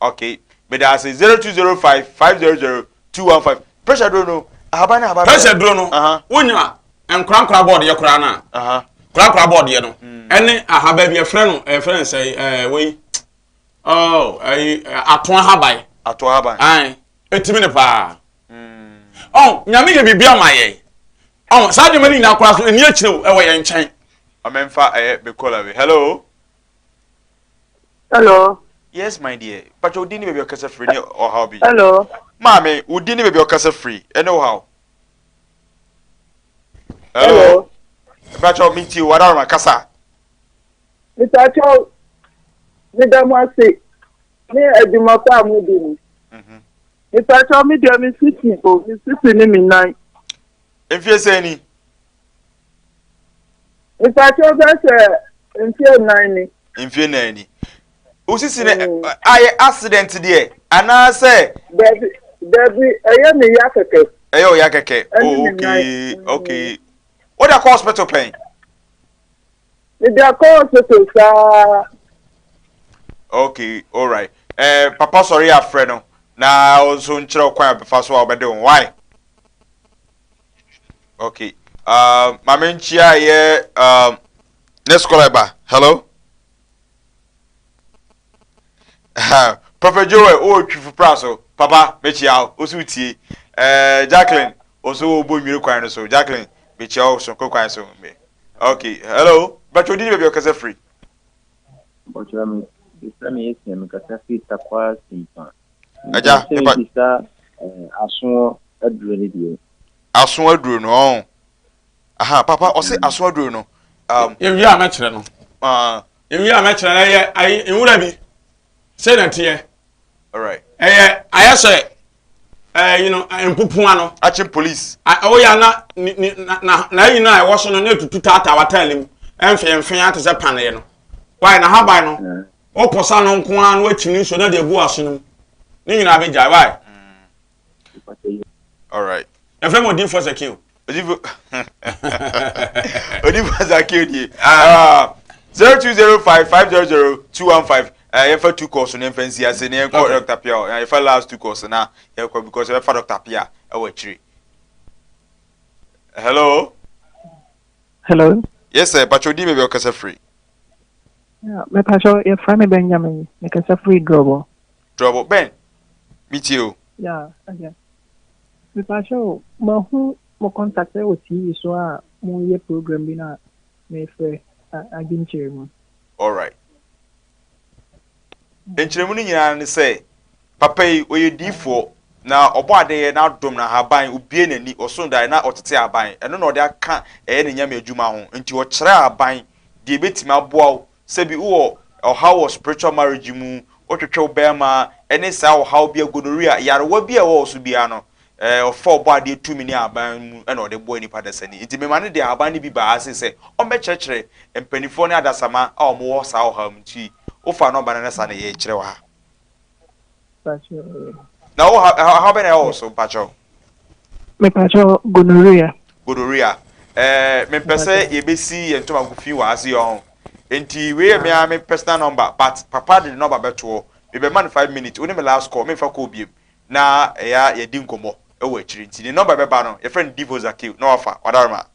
okay me da say 0205 500215 pressure do no abana pressure duro no wonya enkrankra board ye kura na krankra board ye no ene ahaba bi e frɛ no e frɛ say we aton haban ai etimi ne pa nyame ye bibia ma ye sa de mani na kura so eni akire e wo ye nkyɛn amemfa be call away hello yes my dear but you didn't be okase free ni or how be hello mama you didn't be okase free any how Hello. Bacho meet you. What are my casa? Mr. Cho, Madam Wasi, me Eduma Famudi. Mr. Cho, me dear Miss People, Miss Sissy Nine. If you say any. Mr. Cho, that's in fear 90. In fear 90. Usi sine I accident there. And I say, Debbie, I am a yakake. Ayo yakake. Oh, okay. Okay. What are hospital pain? They are called to Okay, all right. Papa, sorry, a friend. Now, also, nchira kwa before I'll be doing. Why? Okay. Mama nchia ye. Let's call her back. Hello. Prophet Joel. Oh, chifu praso. Papa, mechi out. Osu ti. Jacqueline. Also, boy, me require so. Jacqueline, mechi out. So, require so. Okay. Hello. But you didn't be your free. But you me kasa fita kwa simpa. Aja, bisa aso aduro dio. Aso aduro no. Aha, papa, o se aso aduro no. Ewi a mekere no. Ewi a mekere na ye ai enwura bi. Say na tie. All right. Ayese you know, empupu ano. Achim police. O ya na yi na e wo so no na tutu tata watalim. Emfe ate se pane no. Why na haban no? O posa no nko an no atini so na de bu aso no. Ni nyina be jai why? All right. E frame odin for secure. Odin for secure di. 0205500215. You for two course on fancy as in Dr. Pia. You for last two course na because you for Dr. Pia. Hello. Hello. Yes, sir. But you did maybe your free. Yeah, my pastor, your friend Benjamin, make us a free trouble. Trouble, Ben. Meet you. Yeah, okay. My pastor, who more contact with you, so more program bina may free. I didn't hear him. All right. Enchiremuni nyina say, papa yi oye D4 na obade na dom na haban ubie nani osonda na otete aban eno na ode aka ne nyame adwuma ho nti o kire aban de betima aboa se bi wo how spiritual marriage mu otwetwe obema ene sa how bi agonoria yarewa bi a wo so bia no ofo obade tumi ni aban mu ena ode boa ni padasani nti me mane de aban ni bi ba ase se o me kyekere empanifo ne adasama a o mo wo sa o ha mti ofa no banana sa na ye kire wa now how many also pacho me pacho gonorrhea me pese ye besi ye ntoma gufi wa ase yo enti we me a me personal number but papa the number beto me be man 5 minutes only me last call me fa call biem na ya ye di nkomo e wa chiri enti the number be ba no your friend Divo Zakil no offer wadarma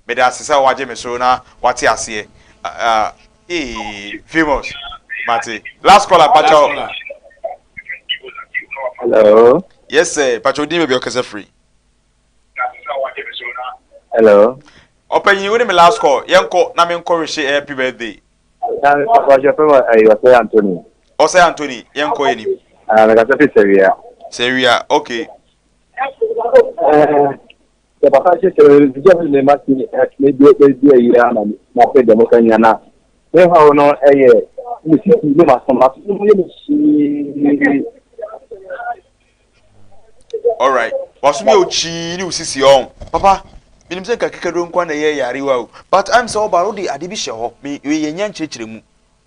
me da sesa waje me so na wate ase famous Mate. Last caller, Pacho. Hello. Yes, sir. Pacho, do you be okay, free? Hello. Open you with me last call. Yanko, na me encourage happy birthday. Ewiase Anthony. Ose Anthony, yanko eni. Nakasa Seria. Seria, okay. The papa said the me mati maybe a year na pe demokanya na. We how no Mississippi, no all right. Was me ochi ni usisi on. Papa, minim se ka kekado nkwa na ye yare wa o. But I'm so about the ade bi hye ho. Me ye nya nkyerkyere mu.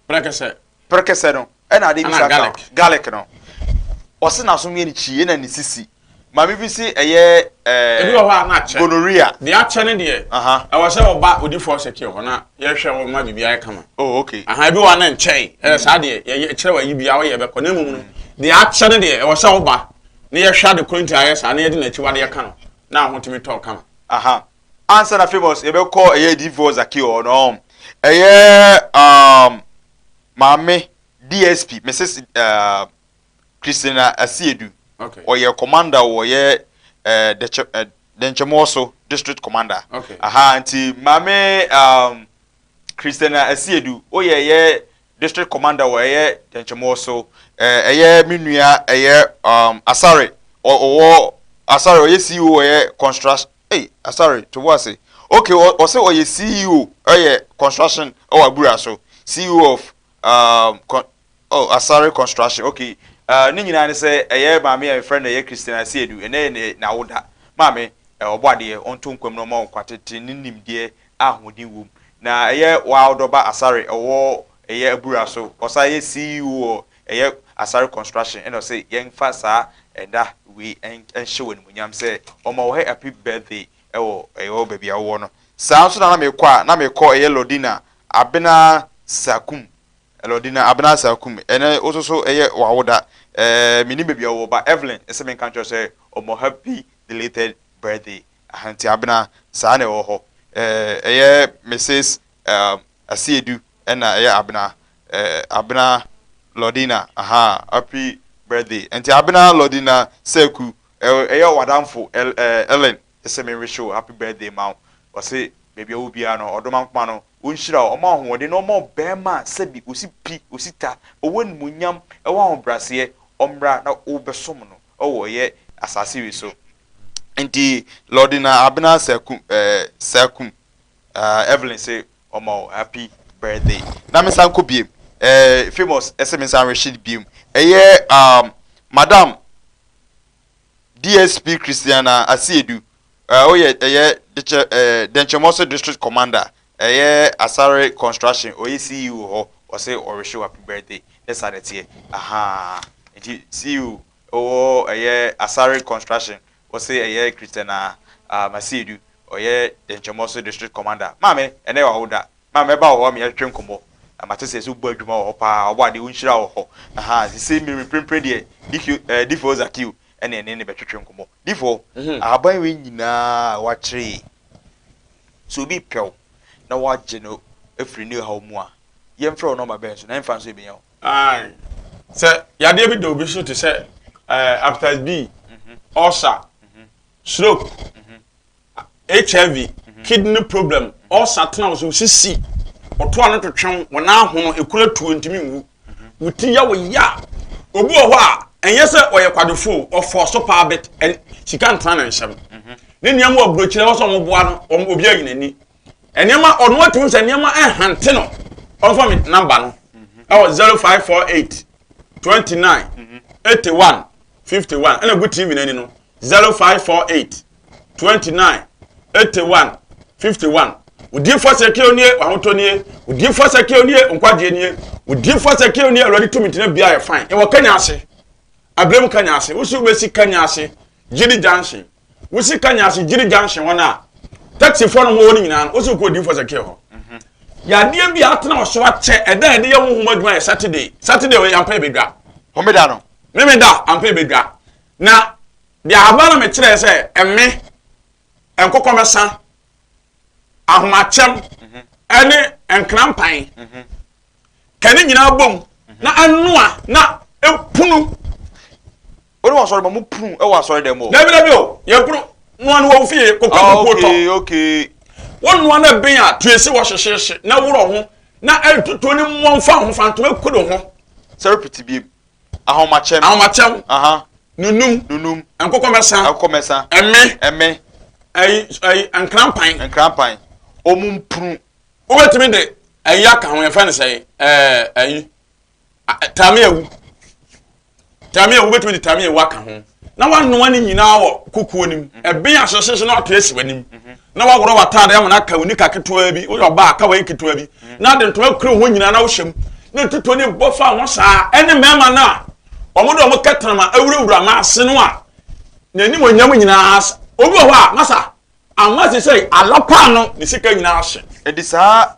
Prekese no. E na ade bi saka. Garlic no. Wose na so me ni chi na ni sisi. Ma me bi si eye ebi wo ha na che. Gonorrhea. The action in there. I was say oba odi for secure na ye hwe wo ma bibia kama. Oh, okay. Ebi wa na nchen. Sa de ye kire wa yibia wo ye be ko na mum no. The action in there. I was say oba na ye hwa de konti ayesa na ye de na chi wa de ka no. Na ho timi talk kama. Answer na famous e be call eye Divo Zakil no. Eye mame DSP Mrs Christina Asiedu. Okay. Or your commander or ye the Denchemoso district commander. Okay. Anti mame Christina Asiedu or ye district commander or ye Denchemoso minua Asare or Sorry, oye CEO oye construction. Hey, sorry, to what say? Okay, o say oye CEO oye construction or abura so. CEO of sorry construction. Okay. Ni nyina ne say eye ma me a friend eye Christian Asiedu ene na woda. Ma me obade onto nkwam no ma kwatete ninim de ahodin wom. Na eye wa odoba asare ewo eye abura so. Osa ye CEO eye asare construction and say yen fa saa enda we ensure when munyam say omo wo happy birthday ewo baby awo no saa so na me kwa na me call eye Lodina abena sakum Lodina abena sakum ene ososo eye wawoda mini baby awo ba Evelyn ese me kan say omo happy belated birthday ahanti abena saa na wo ho eye Mrs Asiedu ena eye abena Lodina happy birthday enti abena Lodina seku eyo wadamfo Ellen ese me wish you happy birthday ma o say baby obi ano odoma nkpa no onhira o ma hoode no mo bema sebi osipi osita owon munyam ewa ho brase omra na obesom no owo ye asase wi so enti Lodina abena sekum Evelyn say omo happy birthday na me sanko biem famous SMS Rashid Bium Madam DSP Christiana Asiedu oye Denchemoso District Commander Asare Construction oye CEO ho o say or show happy birthday let's add it here CEO Asare Construction o say Christiana Asiedu oye Denchemoso District Commander mame ene wa hoda mame ba wo me twem kombo amate se so gba adwuma wo pa obade wonhira wo ho se me prempre de difo zakiu ene ne betwetwe nkomo difo aban we nyina wa kire so bi pew na wa je no afri ne ha mu a yemfre no ma ben so na emfa so ebiyan ai se yade bi do bi so to say hepatitis B ulcer stroke HIV kidney problem ulcer tena so sisi oto anu twetwen wona ahono ekura tuo ntimi nwu wuti ya wo ya obu ho a enye se oye kwadefo ofo so pa bit en sika ntana na nhyam ne niam wo brochire wo so mo boa no obi aginani enema ono atum se niam ehante no onfo me number no awo 0548 29 81 51 ena go TV nani no 0548 29 81 51 Udi force ke onie ahotonie udi force ke onie nkwaje nie udi force ke onie already to meet na bia fine e wo kanya ase ablem kanya ase wo su besi kanya ase jiri junction wo si kanya ase jiri junction wona taxi for no wo ni nyina wo su ko udi force ke ho ya die bia atena wo so ache eda ede ye wo humaduma Saturday we ampa bedwa homeda no me da ampa bedwa na bia abana me kire se emme enkokomesa ahomachem ene enkrampan kani nyina bom na anoa na epunu ori wa sori mo punu e wa sori dem o dabi o ye punu no anu wo fie kokko to okay wonu na ben a tuesi wo hyehye na woro ho na eltoto ni mo mfa ho fanto ekudo ho serpiti bi ahomachem nunum enkokomesa emme ai enkrampan omumpru obetimi de aya ka ho yefa ne sei ayi tamiawu betimi de tamiawu aka ho na wanu ani nyina wo kukuo nim ebe ahyehyehye na ato esi wanim na wagoro watade am na ka unika ketoa bi wo ba aka wa ketoa bi na de nto akuru ho nyina na wo hyem na tuto ni bofa ho saa ene mema na omodo omo ketrama awurawura ma ase no a na ni mo nyam nyina obi ho a masa amase say alapa no ni sika nyina ahye edi saa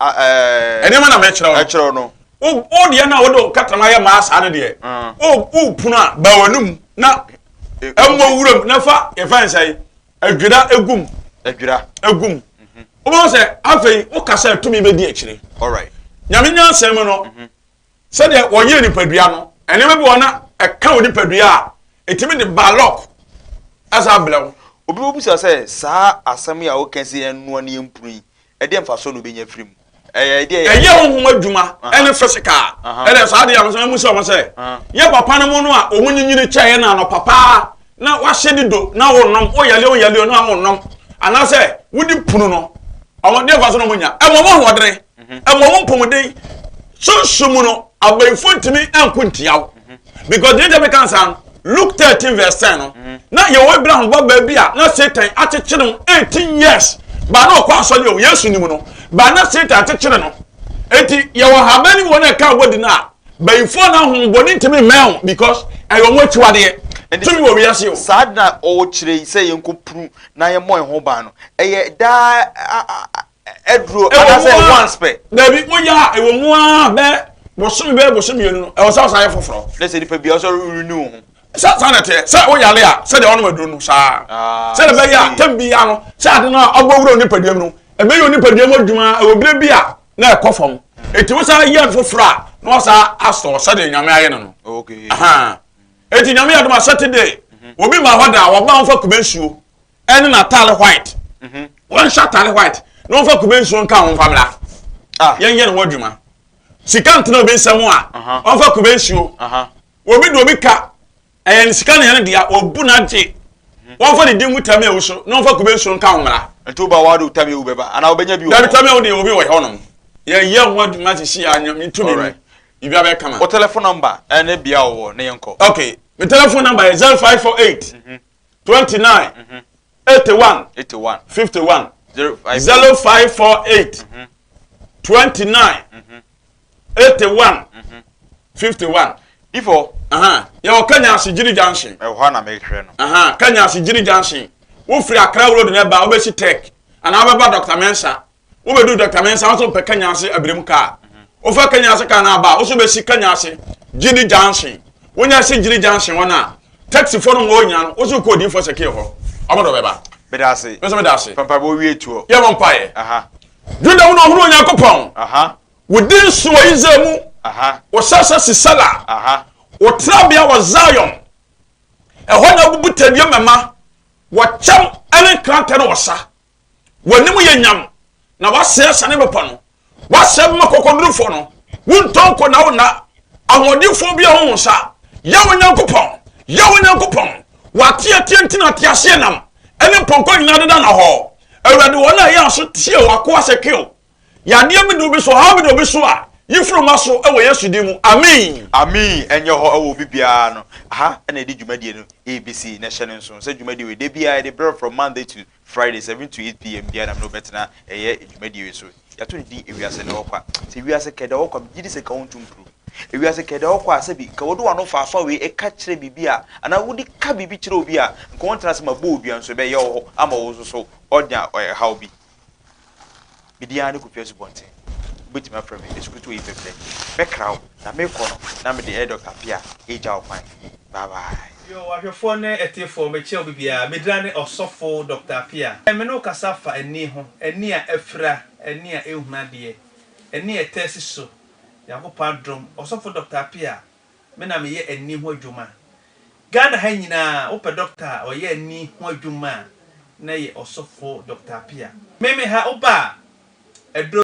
enema na mechero no o de na wodo ketrama ya ma asa ne de o punu a ba wanum na emmo wuram na fa ye fan say adwira egum o mo say afei o kasa tumi be di akire all right nyame nya asem no se de wo ye ni padua no enema bi wona eka wo ni padua a etimi de balok asa blew obi obusa say saa asem ya o kan se enu na yempuru e de mfa so no be nya frim eye honhom adwuma ene physical ele saa de am so mu se o mo say ye papa no mu no a omunyinyini chaye na no papa na wa hyedi do na wo nom o yale na wo nom ana se wudi punu no awon de faso no munya e mo hodere e mo mpomden so mu no abaifo ntimi ankuntiaw because the Jamaican son Luke 13 verse 10 no na ye wo Abraham baba bia na Satan akyekyere 18 years ba na okwa asole o Yesu ni mu no ba na Satan akyekyere no enti ye wo habani wona ka bodi na baifo na homboni ntimi mel because ayo mo chiwade tumi wo wiase o sad na o kire say yenko pru na ye mo ho ba no eye da edro ana say once pe David mo ya e wo mu a be bosom yenu no e wo sa ye foforo let's say the bia so renew ho sa sanete sa wo yale a se de ono maduro no sa se de be ya tambia no sa de no agbowuro ni padiem no e be yo ni padiem adwuma e wo bire bia na e kofom eti wo sa ye foforo a no sa aso sa de nyame aye no okay aha eti nyame aduma Saturday obi ma hoda wo ba mfa kubensuo ene na tale white won sha tale white no mfa kubensuo nka ho famila yen no wadwuma sikant na obi nsam a mfa kubensuo obi do obi ka sika na yen dia obu na je won fa de dingu tame awuso no mfa kubensuo nka ho mara nto ba wado tame wo beba ana obenya bi wo da tame wo de obi wo honom yen ho wadwuma ti si anyam ntumi ibi abe kama o telephone number ene bia wo na yenko okay my telephone number is 0548 29 81 51 0548 29 81 51 ifo ya Kenya Sigiri Junction ho na me hwe no Kenya Sigiri Junction wo free Accra road na ba wo be si tech ana ba Dr. Mensa wo be do Dr. Mensa wo so pe Kenya se abrem ka wo fa Kenya se ka na ba wo so be si Kenya se Giri Junction wonya se Giri Junction wona taxi for no wonya no wo so ko di for seke ho omodo be ba bedase me so bedase papa bo wie tuo ye mo pae juda wo no huru onya kopon wodin so izemu wo sasa sisala wo trabia wo Zion e honya bubu tabia mema wo cham ene krante no wosa wonim ye nyam na wase sane bepo no wase makokodrufo no wontonko na wona ahodifo bia ho nsa ya wonyankopon watie ntina tiase nam ene ponko nyina deda na ho awurade wona ya so tie wako asekeo ya de mi do bi so ha mi do bi so a yifuru maso e wo Yesu dimu amen enye ho e wo bibia no ene di dwumadie no ABC na hye nso se dwumadie we de bia de break from Monday to Friday 7 to 8 p.m. bia na no betena eye dwumadie we so ya to di Ewiase Nna Ho Kwa se Ewiase keda ho kwa gidi se ka wontum pro Ewiase keda ho kwa se bi ka wodo ano fa we e ka kire bibia ana wodi ka bibi kire obi a nko wontra se ma bo obi anso be ye ho ama wo so onya how bi bidia ne kopia su bonte but my friend is good to eat me crowd na me kono na me the Dr. Pia eja okwan bye bye yo ahwefo ne etefo me che obibia medrane osofo Dr. Pia me no kasafa ani ho ani a afra ani a ehuna de ani etesi so yakopa drum osofo Dr. Pia me na me ye ani ho adwuma Ghana ha nyina wo pe doctor o ye ani ho adwuma na ye osofo Dr. Pia me ha oba